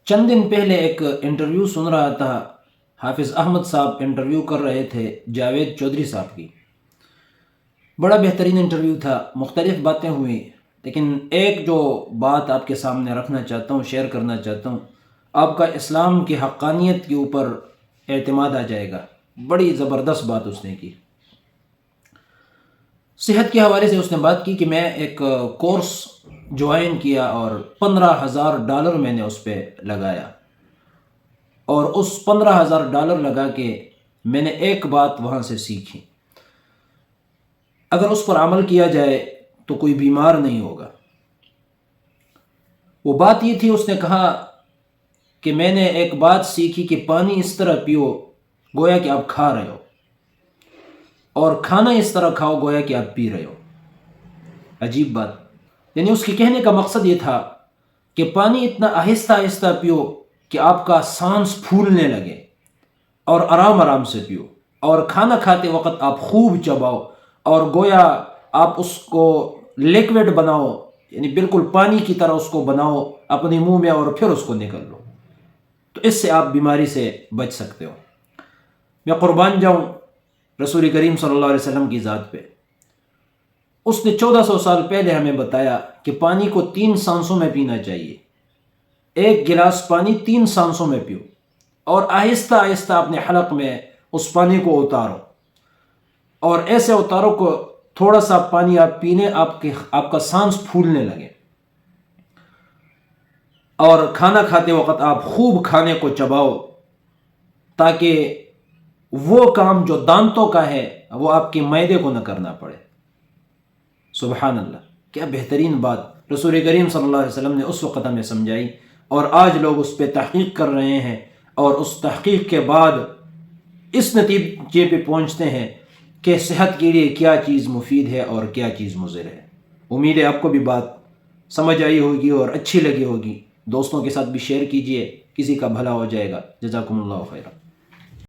چند دن پہلے ایک انٹرویو سن رہا تھا، حافظ احمد صاحب انٹرویو کر رہے تھے جاوید چودھری صاحب کی۔ بڑا بہترین انٹرویو تھا، مختلف باتیں ہوئیں، لیکن ایک جو بات آپ کے سامنے رکھنا چاہتا ہوں، شیئر کرنا چاہتا ہوں، آپ کا اسلام کی حقانیت کے اوپر اعتماد آ جائے گا۔ بڑی زبردست بات اس نے کی۔ صحت کے حوالے سے اس نے بات کی کہ میں ایک کورس جوائن کیا اور $15,000 میں نے اس پہ لگایا، اور اس $15,000 لگا کے میں نے ایک بات وہاں سے سیکھی، اگر اس پر عمل کیا جائے تو کوئی بیمار نہیں ہوگا۔ وہ بات یہ تھی، اس نے کہا کہ میں نے ایک بات سیکھی کہ پانی اس طرح پیو گویا کہ آپ کھا رہے ہو، اور کھانا اس طرح کھاؤ گویا کہ آپ پی رہے ہو۔ عجیب بات، یعنی اس کے کہنے کا مقصد یہ تھا کہ پانی اتنا آہستہ آہستہ پیو کہ آپ کا سانس پھولنے لگے، اور آرام آرام سے پیو، اور کھانا کھاتے وقت آپ خوب چباؤ، اور گویا آپ اس کو لیکوڈ بناؤ، یعنی بالکل پانی کی طرح اس کو بناؤ اپنے منہ میں، اور پھر اس کو نکل لو، تو اس سے آپ بیماری سے بچ سکتے ہو۔ میں قربان جاؤں رسول کریم صلی اللہ علیہ وسلم کی ذات پہ، اس نے 1400 سال پہلے ہمیں بتایا کہ پانی کو 3 سانسوں میں پینا چاہیے۔ ایک گلاس پانی 3 سانسوں میں پیو، اور آہستہ آہستہ اپنے حلق میں اس پانی کو اتارو، اور ایسے اتارو کو تھوڑا سا پانی آپ پینے، آپ کا سانس پھولنے لگے، اور کھانا کھاتے وقت آپ خوب کھانے کو چباؤ، تاکہ وہ کام جو دانتوں کا ہے وہ آپ کے معدے کو نہ کرنا پڑے۔ سبحان اللہ، کیا بہترین بات رسول کریم صلی اللہ علیہ وسلم نے اس وقت ہمیں سمجھائی، اور آج لوگ اس پہ تحقیق کر رہے ہیں، اور اس تحقیق کے بعد اس نتیجے پہ پہنچتے ہیں کہ صحت کے لیے کیا چیز مفید ہے اور کیا چیز مضر ہے۔ امید ہے آپ کو بھی بات سمجھ آئی ہوگی اور اچھی لگی ہوگی۔ دوستوں کے ساتھ بھی شیئر کیجئے، کسی کا بھلا ہو جائے گا۔ جزاکم اللہ خیرا۔